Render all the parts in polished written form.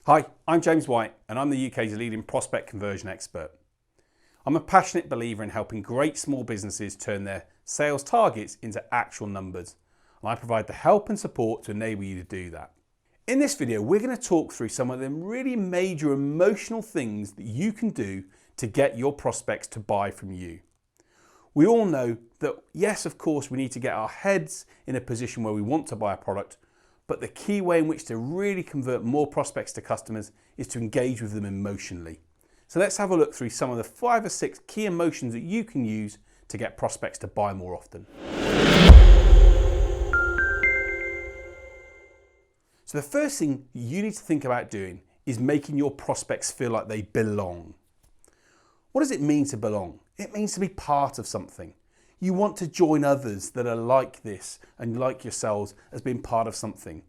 Hi, I'm James White and I'm the UK's leading prospect conversion expert. I'm a passionate believer in helping great small businesses turn their sales targets into actual numbers, and I provide the help and support to enable you to do that. In this video, we're going to talk through some of the really major emotional things that you can do to get your prospects to buy from you. We all know that, yes, of course, we need to get our heads in a position where we want to buy a product, but the key way in which to really convert more prospects to customers is to engage with them emotionally. So let's have a look through some of the 5 or 6 key emotions that you can use to get prospects to buy more often. So the first thing you need to think about doing is making your prospects feel like they belong. What does it mean to belong? It means to be part of something. You want to join others that are like this and like yourselves as being part of something.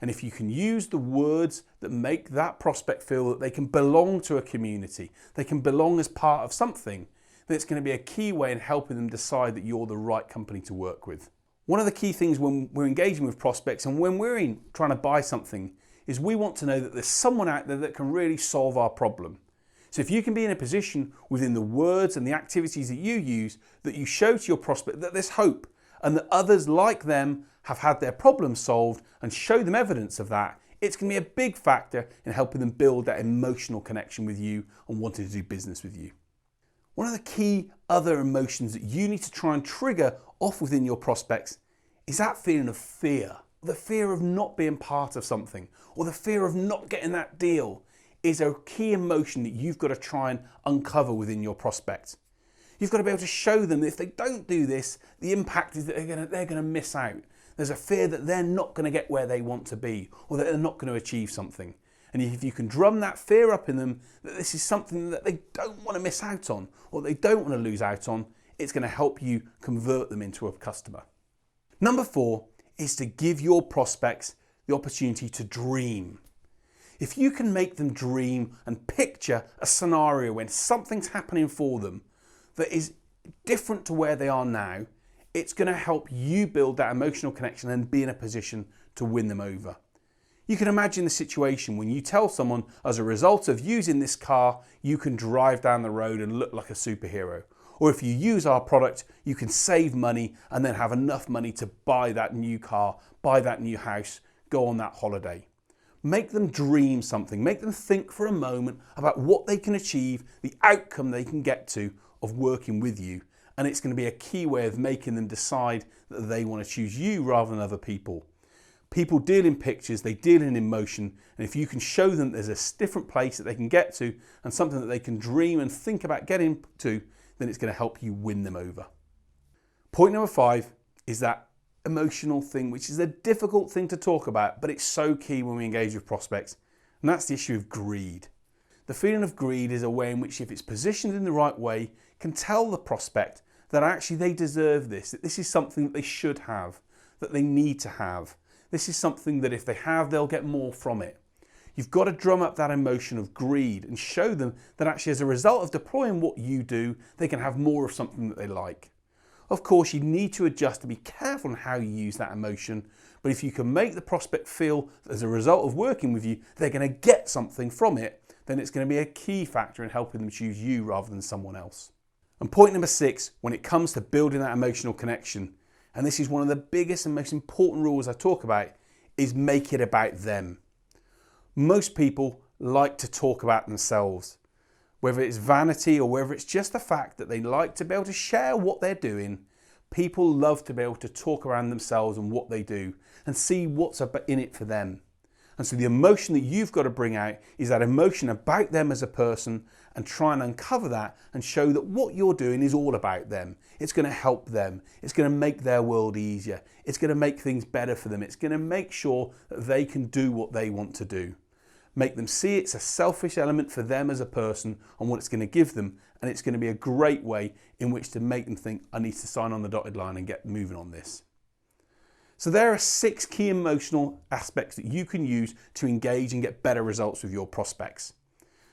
And if you can use the words that make that prospect feel that they can belong to a community, they can belong as part of something, then it's going to be a key way in helping them decide that you're the right company to work with. One of the key things when we're engaging with prospects and when we're trying to buy something is we want to know that there's someone out there that can really solve our problem. So if you can be in a position within the words and the activities that you use that you show to your prospect that there's hope and that others like them have had their problems solved and show them evidence of that, it's going to be a big factor in helping them build that emotional connection with you and wanting to do business with you. One of the key other emotions that you need to try and trigger off within your prospects is that feeling of fear. The fear of not being part of something or the fear of not getting that deal is a key emotion that you've got to try and uncover within your prospect. You've got to be able to show them that if they don't do this, the impact is that they're going to miss out. There's a fear that they're not going to get where they want to be or that they're not going to achieve something. And if you can drum that fear up in them that this is something that they don't want to miss out on or they don't want to lose out on, it's going to help you convert them into a customer. Number 4 is to give your prospects the opportunity to dream. If you can make them dream and picture a scenario when something's happening for them that is different to where they are now, it's going to help you build that emotional connection and be in a position to win them over. You can imagine the situation when you tell someone, as a result of using this car, you can drive down the road and look like a superhero. Or if you use our product, you can save money and then have enough money to buy that new car, buy that new house, go on that holiday. Make them dream something. Make them think for a moment about what they can achieve, the outcome they can get to of working with you. And it's going to be a key way of making them decide that they want to choose you rather than other people. People deal in pictures, they deal in emotion. And if you can show them there's a different place that they can get to and something that they can dream and think about getting to, then it's going to help you win them over. Point number 5 is that emotional thing, which is a difficult thing to talk about, but it's so key when we engage with prospects, and that's the issue of greed. The feeling of greed is a way in which, if it's positioned in the right way, can tell the prospect that actually they deserve this, that this is something that they should have, that they need to have. This is something that if they have, they'll get more from it. You've got to drum up that emotion of greed and show them that actually as a result of deploying what you do, they can have more of something that they like. Of course, you need to adjust to be careful on how you use that emotion, but if you can make the prospect feel that as a result of working with you, they're going to get something from it, then it's going to be a key factor in helping them choose you rather than someone else. And point number 6, when it comes to building that emotional connection, and this is one of the biggest and most important rules I talk about, is make it about them. Most people like to talk about themselves. Whether it's vanity or whether it's just the fact that they like to be able to share what they're doing, people love to be able to talk around themselves and what they do and see what's in it for them. And so the emotion that you've got to bring out is that emotion about them as a person and try and uncover that and show that what you're doing is all about them. It's going to help them. It's going to make their world easier. It's going to make things better for them. It's going to make sure that they can do what they want to do. Make them see it's a selfish element for them as a person and what it's going to give them, and it's going to be a great way in which to make them think, I need to sign on the dotted line and get moving on this. So there are 6 key emotional aspects that you can use to engage and get better results with your prospects.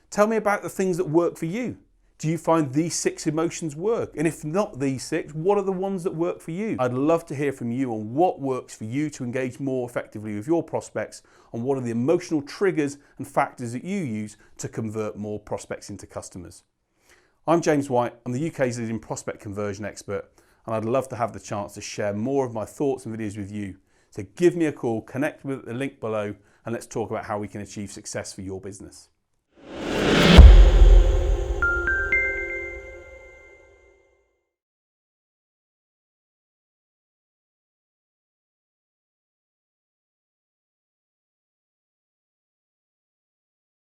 Tell me about the things that work for you. Do you find these 6 emotions work? And if not these 6, what are the ones that work for you? I'd love to hear from you on what works for you to engage more effectively with your prospects, and what are the emotional triggers and factors that you use to convert more prospects into customers. I'm James White, I'm the UK's leading prospect conversion expert, and I'd love to have the chance to share more of my thoughts and videos with you. So give me a call, connect with the link below, and let's talk about how we can achieve success for your business.